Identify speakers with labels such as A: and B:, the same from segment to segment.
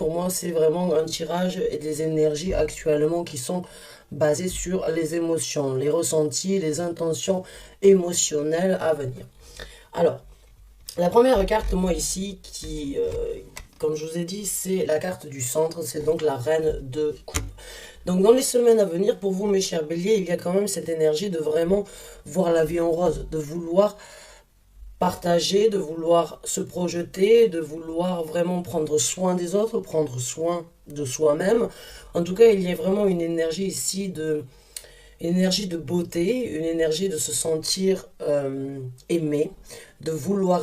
A: Pour moi, c'est vraiment un tirage et des énergies actuellement qui sont basées sur les émotions, les ressentis, les intentions émotionnelles à venir. Alors, la première carte, moi ici, comme je vous ai dit, c'est la carte du centre, c'est donc la reine de coupe. Donc dans les semaines à venir, pour vous mes chers béliers, il y a quand même cette énergie de vraiment voir la vie en rose, de vouloir partager, de vouloir se projeter, de vouloir vraiment prendre soin des autres, prendre soin de soi-même. En tout cas, il y a vraiment une énergie ici une énergie de beauté, une énergie de se sentir aimé, de vouloir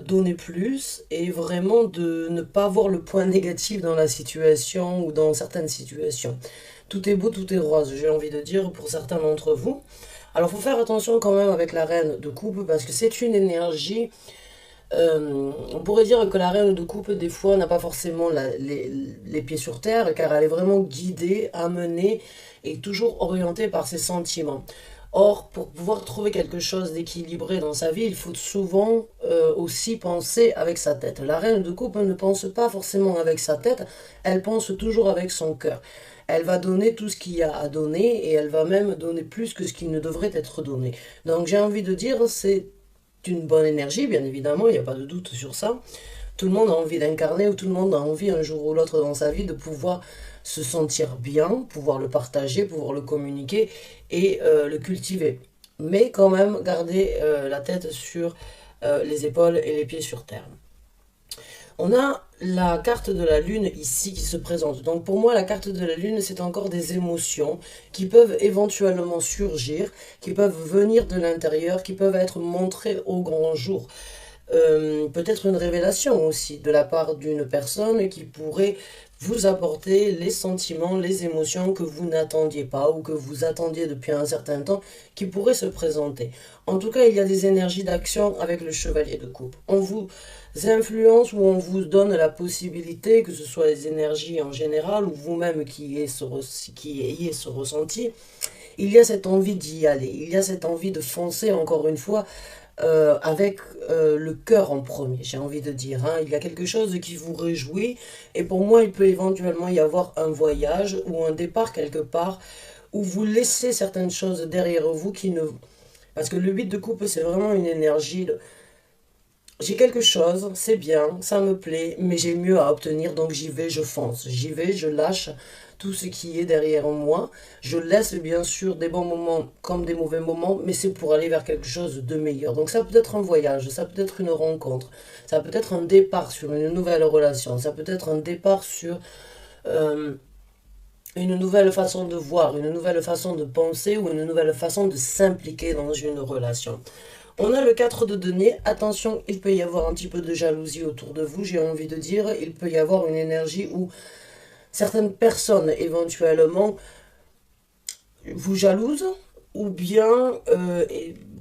A: donner plus et vraiment de ne pas voir le point négatif dans la situation ou dans certaines situations. Tout est beau, tout est rose, j'ai envie de dire pour certains d'entre vous. Alors, il faut faire attention quand même avec la reine de coupe parce que c'est une énergie. On pourrait dire que la reine de coupe, des fois, n'a pas forcément les pieds sur terre car elle est vraiment guidée, amenée et toujours orientée par ses sentiments. Or, pour pouvoir trouver quelque chose d'équilibré dans sa vie, il faut souvent aussi penser avec sa tête. La reine de coupe ne pense pas forcément avec sa tête, elle pense toujours avec son cœur. Elle va donner tout ce qu'il y a à donner et elle va même donner plus que ce qui ne devrait être donné. Donc j'ai envie de dire, c'est une bonne énergie, bien évidemment, il n'y a pas de doute sur ça. Tout le monde a envie d'incarner ou tout le monde a envie un jour ou l'autre dans sa vie de pouvoir se sentir bien, pouvoir le partager, pouvoir le communiquer et le cultiver. Mais quand même garder la tête sur les épaules et les pieds sur terre. On a la carte de la lune ici qui se présente. Donc pour moi, la carte de la lune, c'est encore des émotions qui peuvent éventuellement surgir, qui peuvent venir de l'intérieur, qui peuvent être montrées au grand jour. Peut-être une révélation aussi de la part d'une personne qui pourrait vous apporter les sentiments, les émotions que vous n'attendiez pas ou que vous attendiez depuis un certain temps qui pourraient se présenter. En tout cas, il y a des énergies d'action avec le chevalier de coupe. On vous influence ou on vous donne la possibilité, que ce soit les énergies en général ou vous-même qui ayez ce ressenti, il y a cette envie d'y aller, il y a cette envie de foncer encore une fois avec le cœur en premier, j'ai envie de dire. Hein. Il y a quelque chose qui vous réjouit et pour moi, il peut éventuellement y avoir un voyage ou un départ quelque part où vous laissez certaines choses derrière vous qui ne... Parce que le 8 de coupe, c'est vraiment une énergie de j'ai quelque chose, c'est bien, ça me plaît, mais j'ai mieux à obtenir, donc j'y vais, je fonce. J'y vais, je lâche tout ce qui est derrière moi. Je laisse bien sûr des bons moments comme des mauvais moments, mais c'est pour aller vers quelque chose de meilleur. Donc ça peut être un voyage, ça peut être une rencontre, ça peut être un départ sur une nouvelle relation, ça peut être un départ sur euh, une nouvelle façon de voir, une nouvelle façon de penser ou une nouvelle façon de s'impliquer dans une relation. On a le 4 de denier. Attention, il peut y avoir un petit peu de jalousie autour de vous, j'ai envie de dire. Il peut y avoir une énergie où certaines personnes éventuellement vous jalousent ou bien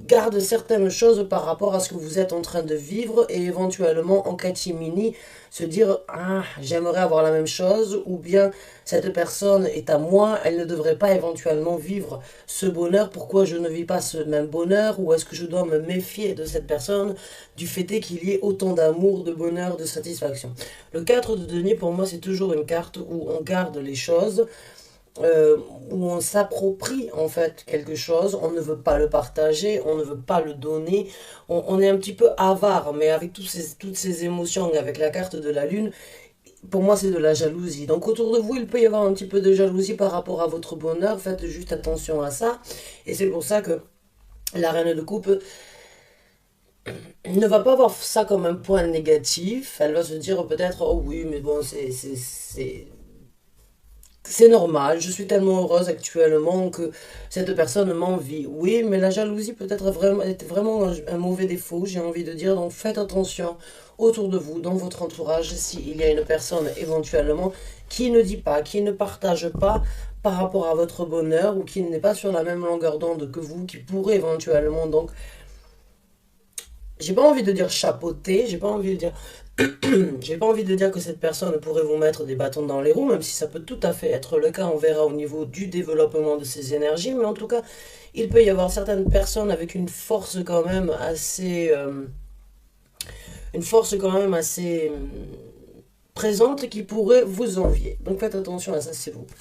A: gardent certaines choses par rapport à ce que vous êtes en train de vivre et éventuellement en catimini se dire ah j'aimerais avoir la même chose ou bien cette personne est à moi, elle ne devrait pas éventuellement vivre ce bonheur, pourquoi je ne vis pas ce même bonheur ou est-ce que je dois me méfier de cette personne du fait qu'il y ait autant d'amour, de bonheur, de satisfaction. Le 4 de denier pour moi c'est toujours une carte où on garde les choses où on s'approprie en fait quelque chose, on ne veut pas le partager, on ne veut pas le donner, on est un petit peu avare, mais avec toutes ces émotions, avec la carte de la lune, pour moi c'est de la jalousie. Donc autour de vous, il peut y avoir un petit peu de jalousie par rapport à votre bonheur, faites juste attention à ça, et c'est pour ça que la reine de coupe ne va pas voir ça comme un point négatif, elle va se dire peut-être, oh oui, mais bon, c'est normal, je suis tellement heureuse actuellement que cette personne m'envie. Oui, mais la jalousie peut être vraiment, est vraiment un mauvais défaut, j'ai envie de dire. Donc faites attention autour de vous, dans votre entourage, s'il y a une personne éventuellement qui ne dit pas, qui ne partage pas par rapport à votre bonheur ou qui n'est pas sur la même longueur d'onde que vous, qui pourrait éventuellement donc j'ai pas envie de dire chapeauter, j'ai pas envie de dire j'ai pas envie de dire que cette personne pourrait vous mettre des bâtons dans les roues, même si ça peut tout à fait être le cas, on verra au niveau du développement de ces énergies, mais en tout cas, il peut y avoir certaines personnes avec une force quand même assez présente qui pourrait vous envier. Donc faites attention à ça, s'il vous plaît.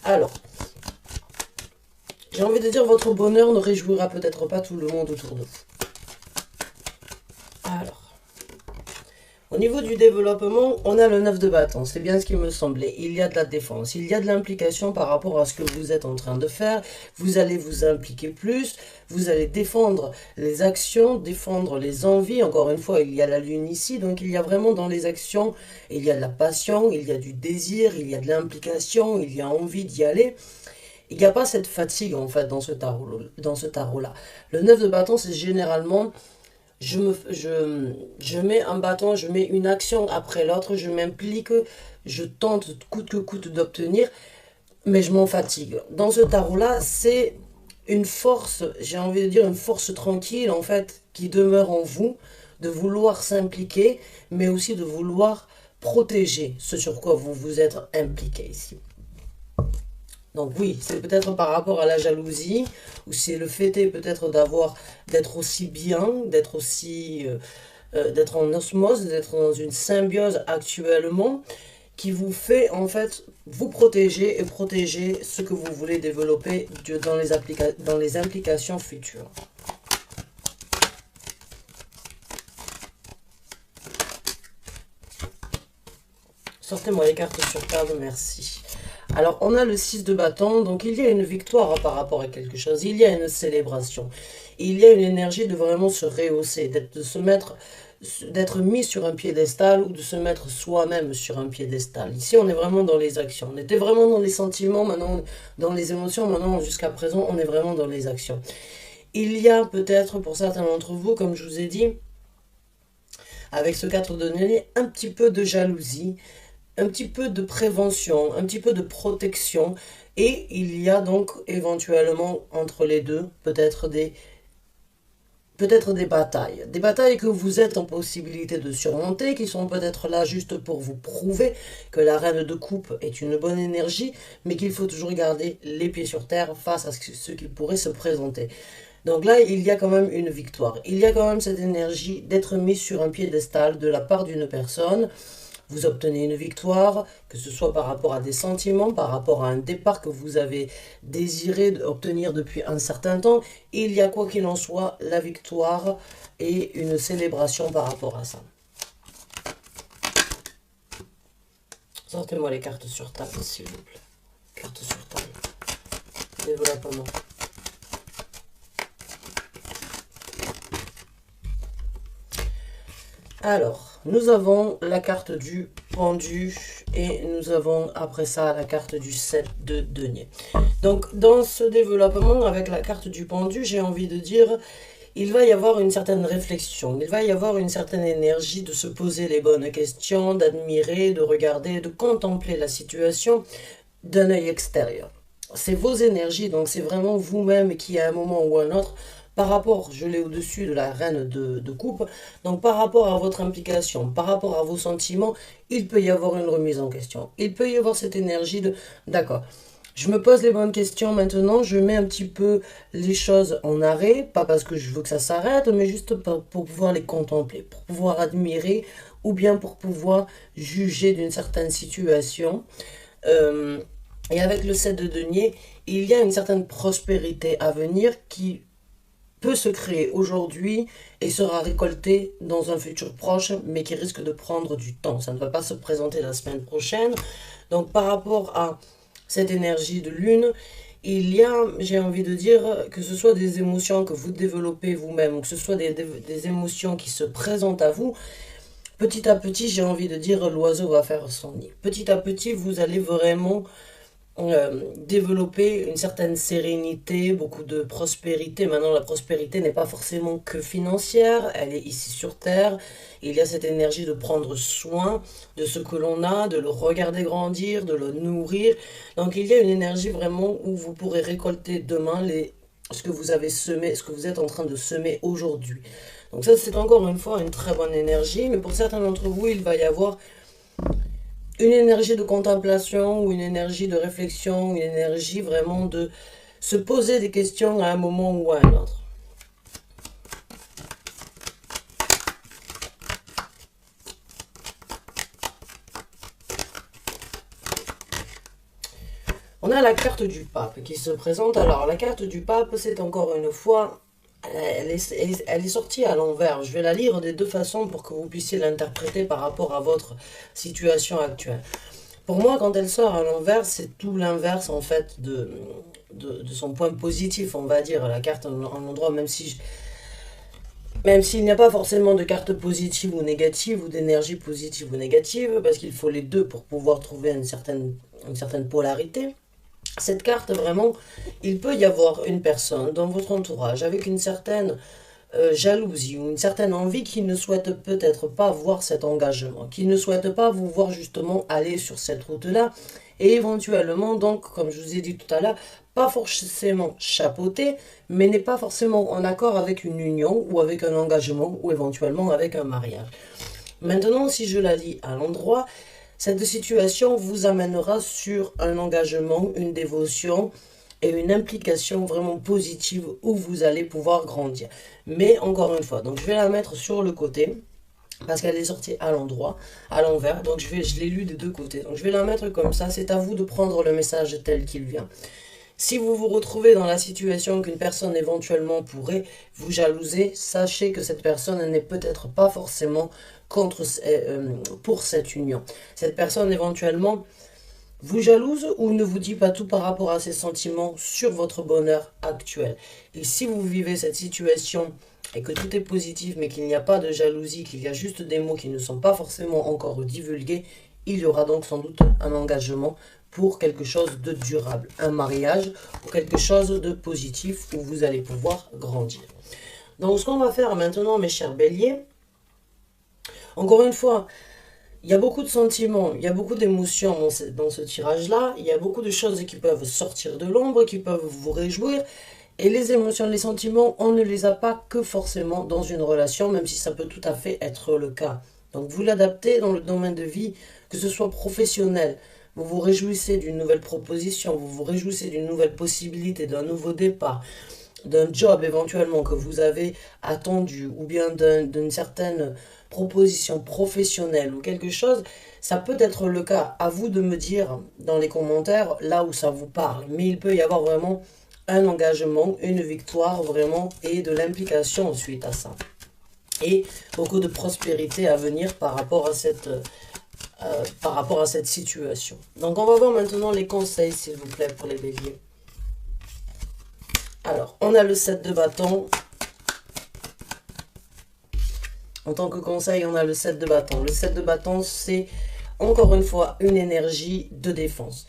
A: Alors, j'ai envie de dire, votre bonheur ne réjouira peut-être pas tout le monde autour de vous. Alors, au niveau du développement, on a le 9 de bâton, c'est bien ce qui me semblait. Il y a de la défense, il y a de l'implication par rapport à ce que vous êtes en train de faire. Vous allez vous impliquer plus, vous allez défendre les actions, défendre les envies. Encore une fois, il y a la lune ici, donc il y a vraiment dans les actions, il y a de la passion, il y a du désir, il y a de l'implication, il y a envie d'y aller. Il n'y a pas cette fatigue en fait dans ce tarot-là. Le 9 de bâton, c'est généralement je mets un bâton, je mets une action après l'autre, je m'implique, je tente coûte que coûte d'obtenir, mais je m'en fatigue. Dans ce tarot-là, c'est une force, j'ai envie de dire une force tranquille en fait, qui demeure en vous, de vouloir s'impliquer, mais aussi de vouloir protéger ce sur quoi vous vous êtes impliqué ici. Donc oui, c'est peut-être par rapport à la jalousie, ou c'est le fait peut-être d'être aussi bien, d'être en osmose, d'être dans une symbiose actuellement, qui vous fait en fait vous protéger et protéger ce que vous voulez développer dans les implications futures. Sortez-moi les cartes sur table, merci. Alors, on a le 6 de bâton, donc il y a une victoire par rapport à quelque chose, il y a une célébration, il y a une énergie de vraiment se rehausser, d'être mis sur un piédestal ou de se mettre soi-même sur un piédestal. Ici, on est vraiment dans les actions, on était vraiment dans les sentiments, maintenant dans les émotions, maintenant jusqu'à présent, on est vraiment dans les actions. Il y a peut-être pour certains d'entre vous, comme je vous ai dit, avec ce 4 de denier, un petit peu de jalousie, un petit peu de prévention, un petit peu de protection, et il y a donc éventuellement entre les deux peut-être des batailles que vous êtes en possibilité de surmonter, qui sont peut-être là juste pour vous prouver que la reine de coupe est une bonne énergie, mais qu'il faut toujours garder les pieds sur terre face à ce qui pourrait se présenter. Donc là, il y a quand même une victoire. Il y a quand même cette énergie d'être mis sur un piédestal de la part d'une personne. Vous obtenez une victoire, que ce soit par rapport à des sentiments, par rapport à un départ que vous avez désiré obtenir depuis un certain temps. Il y a quoi qu'il en soit, la victoire et une célébration par rapport à ça. Sortez-moi les cartes sur table, s'il vous plaît. Cartes sur table. Développement. Alors, nous avons la carte du pendu et nous avons après ça la carte du 7 de denier. Donc, dans ce développement avec la carte du pendu, j'ai envie de dire, il va y avoir une certaine réflexion, il va y avoir une certaine énergie de se poser les bonnes questions, d'admirer, de regarder, de contempler la situation d'un œil extérieur. C'est vos énergies, donc c'est vraiment vous-même qui à un moment ou à un autre par rapport, je l'ai au-dessus de la reine de coupe, donc par rapport à votre implication, par rapport à vos sentiments, il peut y avoir une remise en question. Il peut y avoir cette énergie de, d'accord, je me pose les bonnes questions maintenant, je mets un petit peu les choses en arrêt, pas parce que je veux que ça s'arrête, mais juste pour pouvoir les contempler, pour pouvoir admirer, ou bien pour pouvoir juger d'une certaine situation. Et avec le 7 de denier, il y a une certaine prospérité à venir qui peut se créer aujourd'hui et sera récolté dans un futur proche, mais qui risque de prendre du temps. Ça ne va pas se présenter la semaine prochaine. Donc par rapport à cette énergie de lune, il y a, j'ai envie de dire, que ce soit des émotions que vous développez vous-même, ou que ce soit des émotions qui se présentent à vous, petit à petit, j'ai envie de dire, l'oiseau va faire son nid. Petit à petit, vous allez vraiment développer une certaine sérénité, beaucoup de prospérité. Maintenant, la prospérité n'est pas forcément que financière, elle est ici sur Terre. Il y a cette énergie de prendre soin de ce que l'on a, de le regarder grandir, de le nourrir. Donc, il y a une énergie vraiment où vous pourrez récolter demain ce que vous avez semé, ce que vous êtes en train de semer aujourd'hui. Donc ça, c'est encore une fois une très bonne énergie, mais pour certains d'entre vous, il va y avoir une énergie de contemplation ou une énergie de réflexion, une énergie vraiment de se poser des questions à un moment ou à un autre. On a la carte du pape qui se présente. Alors, la carte du pape, c'est encore une fois, elle est sortie à l'envers. Je vais la lire de deux façons pour que vous puissiez l'interpréter par rapport à votre situation actuelle. Pour moi, quand elle sort à l'envers, c'est tout l'inverse en fait de son point positif, on va dire. La carte en endroit, même s'il n'y a pas forcément de carte positive ou négative ou d'énergie positive ou négative, parce qu'il faut les deux pour pouvoir trouver une certaine polarité. Cette carte, vraiment, il peut y avoir une personne dans votre entourage avec une certaine jalousie ou une certaine envie qui ne souhaite peut-être pas voir cet engagement, qui ne souhaite pas vous voir justement aller sur cette route-là et éventuellement, donc, comme je vous ai dit tout à l'heure, pas forcément chapeauter, mais n'est pas forcément en accord avec une union ou avec un engagement ou éventuellement avec un mariage. Maintenant, si je la lis à l'endroit, cette situation vous amènera sur un engagement, une dévotion et une implication vraiment positive où vous allez pouvoir grandir. Mais encore une fois, donc je vais la mettre sur le côté parce qu'elle est sortie à l'endroit, à l'envers. Donc je l'ai lu des deux côtés. Donc je vais la mettre comme ça. C'est à vous de prendre le message tel qu'il vient. Si vous vous retrouvez dans la situation qu'une personne éventuellement pourrait vous jalouser, sachez que cette personne n'est peut-être pas forcément pour cette union. Cette personne éventuellement vous jalouse ou ne vous dit pas tout par rapport à ses sentiments sur votre bonheur actuel. Et si vous vivez cette situation et que tout est positif mais qu'il n'y a pas de jalousie, qu'il y a juste des mots qui ne sont pas forcément encore divulgués, il y aura donc sans doute un engagement pour quelque chose de durable, un mariage ou quelque chose de positif où vous allez pouvoir grandir. Donc ce qu'on va faire maintenant, mes chers béliers, encore une fois, il y a beaucoup de sentiments, il y a beaucoup d'émotions dans ce tirage-là, il y a beaucoup de choses qui peuvent sortir de l'ombre, qui peuvent vous réjouir, et les émotions, les sentiments, on ne les a pas que forcément dans une relation, même si ça peut tout à fait être le cas. Donc vous l'adaptez dans le domaine de vie, que ce soit professionnel, vous vous réjouissez d'une nouvelle proposition, vous vous réjouissez d'une nouvelle possibilité, d'un nouveau départ, d'un job éventuellement que vous avez attendu, ou bien d'une certaine proposition professionnelle ou quelque chose, ça peut être le cas. À vous de me dire dans les commentaires là où ça vous parle. Mais il peut y avoir vraiment un engagement, une victoire vraiment et de l'implication suite à ça. Et beaucoup de prospérité à venir par rapport à cette situation. Donc on va voir maintenant les conseils s'il vous plaît pour les béliers. Alors, on a le 7 de bâton. En tant que conseil, on a le 7 de bâton. Le 7 de bâton, c'est encore une fois une énergie de défense.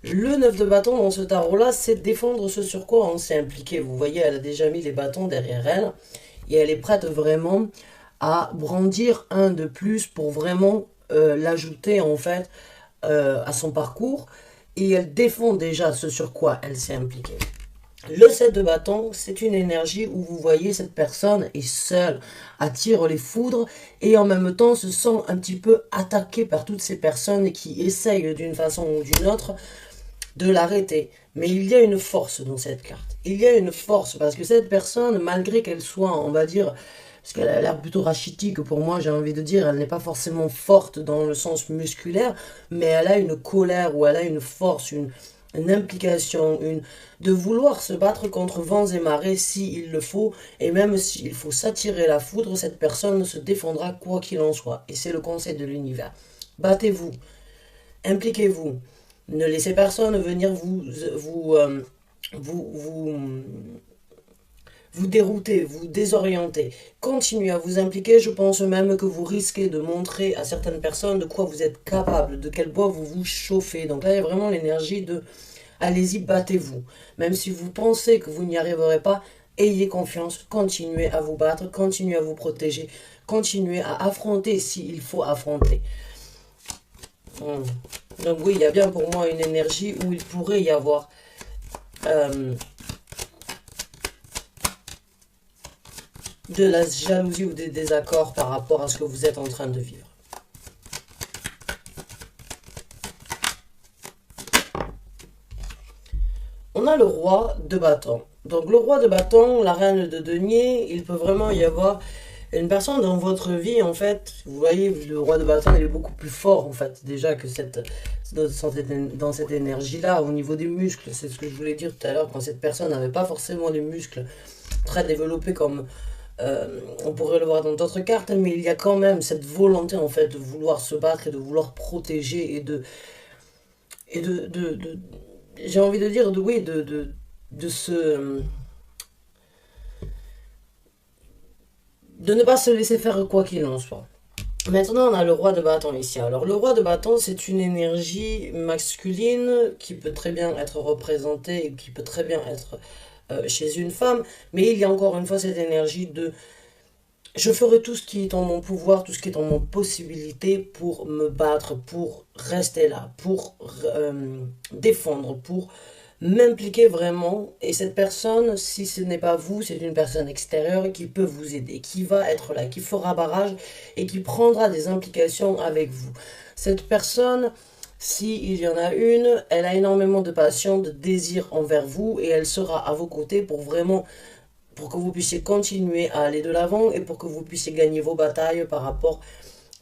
A: Le 9 de bâton dans ce tarot-là, c'est défendre ce sur quoi on s'est impliqué. Vous voyez, elle a déjà mis les bâtons derrière elle. Et elle est prête vraiment à brandir un de plus pour vraiment l'ajouter en fait à son parcours. Et elle défend déjà ce sur quoi elle s'est impliquée. Le 7 de bâton, c'est une énergie où vous voyez cette personne est seule, attire les foudres et en même temps se sent un petit peu attaquée par toutes ces personnes qui essayent d'une façon ou d'une autre de l'arrêter. Mais il y a une force dans cette carte. Il y a une force parce que cette personne, malgré qu'elle soit, on va dire, parce qu'elle a l'air plutôt rachitique pour moi, j'ai envie de dire, elle n'est pas forcément forte dans le sens musculaire, mais elle a une colère ou elle a une force, une implication, de vouloir se battre contre vents et marées s'il le faut, et même s'il faut s'attirer la foudre, cette personne se défendra quoi qu'il en soit. Et c'est le conseil de l'univers. Battez-vous, impliquez-vous, ne laissez personne venir vous dérouter, vous désorienter. Continuez à vous impliquer, je pense même que vous risquez de montrer à certaines personnes de quoi vous êtes capable, de quel bois vous vous chauffez. Donc là, il y a vraiment l'énergie de allez-y, battez-vous. Même si vous pensez que vous n'y arriverez pas, ayez confiance, continuez à vous battre, continuez à vous protéger, continuez à affronter s'il faut affronter. Donc oui, il y a bien pour moi une énergie où il pourrait y avoir de la jalousie ou des désaccords par rapport à ce que vous êtes en train de vivre. On a le roi de bâton. Donc le roi de bâton, la reine de denier, il peut vraiment y avoir Une personne dans votre vie, en fait, vous voyez, le roi de bâton, il est beaucoup plus fort, en fait, déjà que dans cette énergie-là, au niveau des muscles. C'est ce que je voulais dire tout à l'heure, quand cette personne n'avait pas forcément les muscles très développés comme on pourrait le voir dans d'autres cartes, mais il y a quand même cette volonté, en fait, de vouloir se battre et de vouloir protéger et j'ai envie de dire, oui, de se de ne pas se laisser faire quoi qu'il en soit. Maintenant, on a le roi de bâton ici. Alors, le roi de bâton, c'est une énergie masculine qui peut très bien être représentée et qui peut très bien être chez une femme. Mais il y a encore une fois cette énergie de je ferai tout ce qui est en mon pouvoir, tout ce qui est en mon possibilité pour me battre, pour rester là, pour défendre, pour m'impliquer vraiment. Et cette personne, si ce n'est pas vous, c'est une personne extérieure qui peut vous aider, qui va être là, qui fera barrage et qui prendra des implications avec vous. Cette personne, si il y en a une, elle a énormément de passion, de désir envers vous et elle sera à vos côtés pour vraiment pour que vous puissiez continuer à aller de l'avant et pour que vous puissiez gagner vos batailles pour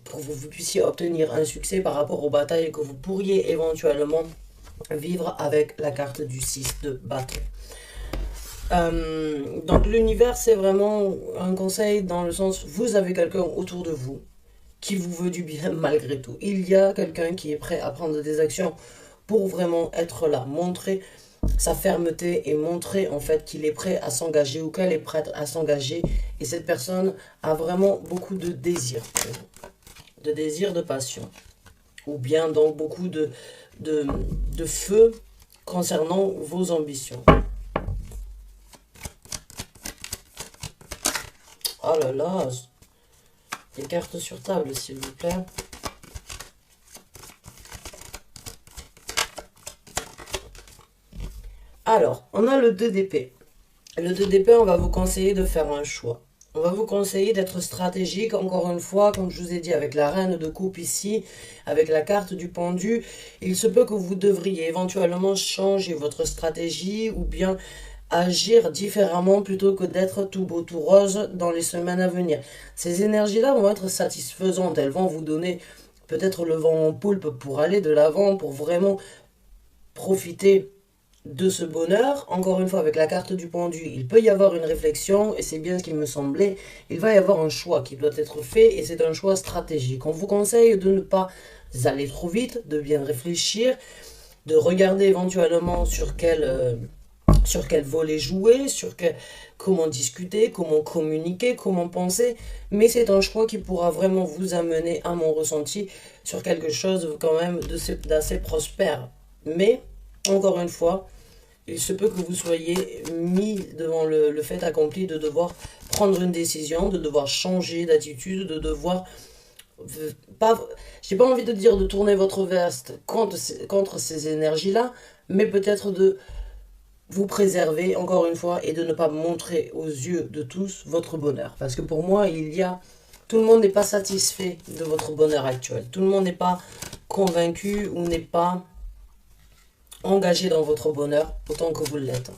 A: que vous puissiez obtenir un succès par rapport aux batailles que vous pourriez éventuellement vivre avec la carte du 6 de bâton. Donc l'univers, c'est vraiment un conseil dans le sens, vous avez quelqu'un autour de vous qui vous veut du bien malgré tout. Il y a quelqu'un qui est prêt à prendre des actions pour vraiment être là, montrer sa fermeté et montrer en fait qu'il est prêt à s'engager ou qu'elle est prête à s'engager. Et cette personne a vraiment beaucoup de désir, de passion. Ou bien donc beaucoup de feu concernant vos ambitions. Oh là là, des cartes sur table s'il vous plaît. Alors, on a le 2 d'épée. Le 2 d'épée, on va vous conseiller de faire un choix. On va vous conseiller d'être stratégique, encore une fois, comme je vous ai dit, avec la reine de coupe ici, avec la carte du pendu. Il se peut que vous devriez éventuellement changer votre stratégie ou bien agir différemment plutôt que d'être tout beau, tout rose dans les semaines à venir. Ces énergies-là vont être satisfaisantes. Elles vont vous donner peut-être le vent en poulpe pour aller de l'avant, pour vraiment profiter de ce bonheur. Encore une fois, avec la carte du pendu, il peut y avoir une réflexion, et c'est bien ce qu'il me semblait. Il va y avoir un choix qui doit être fait, et c'est un choix stratégique. On vous conseille de ne pas aller trop vite, de bien réfléchir, de regarder éventuellement sur quel volet jouer, comment discuter, comment communiquer, comment penser. Mais c'est un choix qui pourra vraiment vous amener, à mon ressenti, sur quelque chose quand même d'assez prospère. Mais, encore une fois, il se peut que vous soyez mis devant le fait accompli de devoir prendre une décision, de devoir changer d'attitude, de devoir pas, j'ai pas envie de dire de tourner votre veste contre ces énergies-là, mais peut-être de vous préserver encore une fois et de ne pas montrer aux yeux de tous votre bonheur. Parce que pour moi, tout le monde n'est pas satisfait de votre bonheur actuel. Tout le monde n'est pas convaincu ou n'est pas engagé dans votre bonheur autant que vous l'êtes.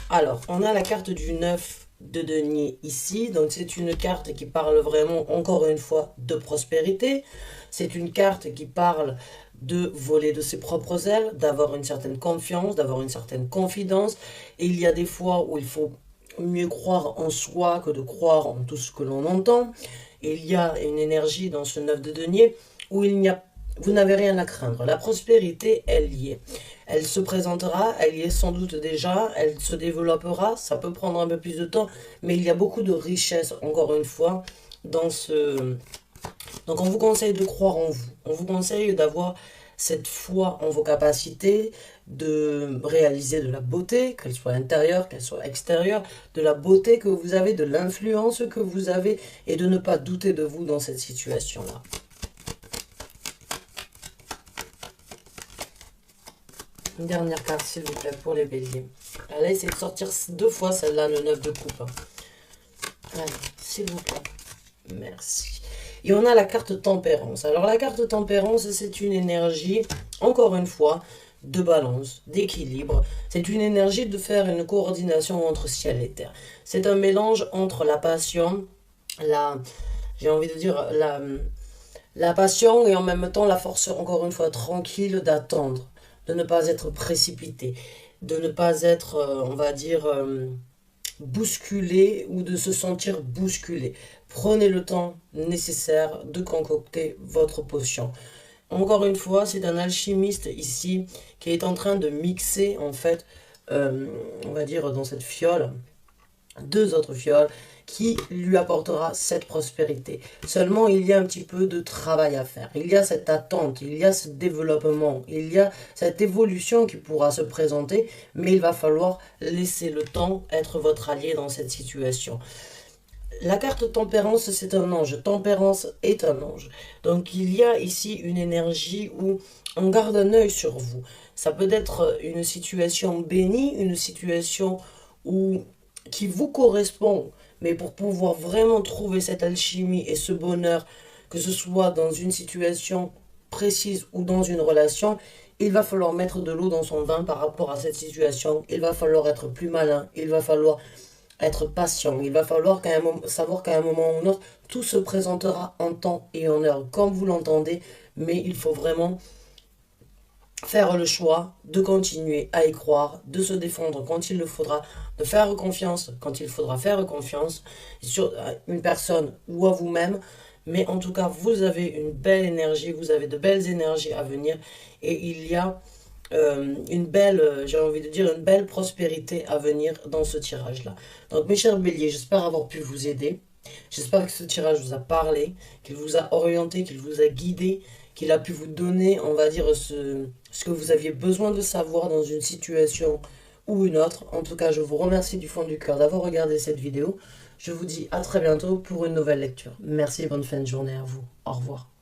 A: Alors, on a la carte du 9 de denier ici. Donc, c'est une carte qui parle vraiment, encore une fois, de prospérité. C'est une carte qui parle de voler de ses propres ailes, d'avoir une certaine confiance, d'avoir une certaine confidence. Et il y a des fois où il faut mieux croire en soi que de croire en tout ce que l'on entend. Et il y a une énergie dans ce 9 de denier où vous n'avez rien à craindre. La prospérité, elle y est. Elle se présentera, elle y est sans doute déjà, elle se développera, ça peut prendre un peu plus de temps, mais il y a beaucoup de richesse, encore une fois, dans ce... Donc on vous conseille de croire en vous. On vous conseille d'avoir cette foi en vos capacités, de réaliser de la beauté, qu'elle soit intérieure, qu'elle soit extérieure, de la beauté que vous avez, de l'influence que vous avez, et de ne pas douter de vous dans cette situation-là. Une dernière carte, s'il vous plaît, pour les béliers. Allez, essayez de sortir 2 fois celle-là, le 9 de coupe. Allez, s'il vous plaît. Merci. Et on a la carte tempérance. Alors, la carte tempérance, c'est une énergie, encore une fois, de balance, d'équilibre. C'est une énergie de faire une coordination entre ciel et terre. C'est un mélange entre la passion, la, j'ai envie de dire, la passion et en même temps la force, encore une fois, tranquille d'attendre, de ne pas être précipité, de ne pas être, on va dire, bousculé ou de se sentir bousculé. Prenez le temps nécessaire de concocter votre potion. Encore une fois, c'est un alchimiste ici qui est en train de mixer en fait, on va dire dans cette fiole, deux autres fioles qui lui apportera cette prospérité. Seulement, il y a un petit peu de travail à faire. Il y a cette attente, il y a ce développement, il y a cette évolution qui pourra se présenter, mais il va falloir laisser le temps être votre allié dans cette situation. La carte tempérance, c'est un ange. Tempérance est un ange. Donc il y a ici une énergie où on garde un œil sur vous. Ça peut être une situation bénie, une situation où, qui vous correspond. Mais pour pouvoir vraiment trouver cette alchimie et ce bonheur, que ce soit dans une situation précise ou dans une relation, il va falloir mettre de l'eau dans son vin par rapport à cette situation. Il va falloir être plus malin. Il va falloir être patient. Il va falloir savoir qu'à un moment ou un autre, tout se présentera en temps et en heure, comme vous l'entendez, mais il faut vraiment faire le choix de continuer à y croire, de se défendre quand il le faudra, de faire confiance quand il faudra faire confiance sur une personne ou à vous-même. Mais en tout cas, vous avez une belle énergie, vous avez de belles énergies à venir et il y a une belle, j'ai envie de dire, une belle prospérité à venir dans ce tirage-là. Donc mes chers béliers, j'espère avoir pu vous aider. J'espère que ce tirage vous a parlé, qu'il vous a orienté, qu'il vous a guidé, qu'il a pu vous donner, on va dire, ce que vous aviez besoin de savoir dans une situation ou une autre. En tout cas, je vous remercie du fond du cœur d'avoir regardé cette vidéo. Je vous dis à très bientôt pour une nouvelle lecture. Merci et bonne fin de journée à vous. Au revoir.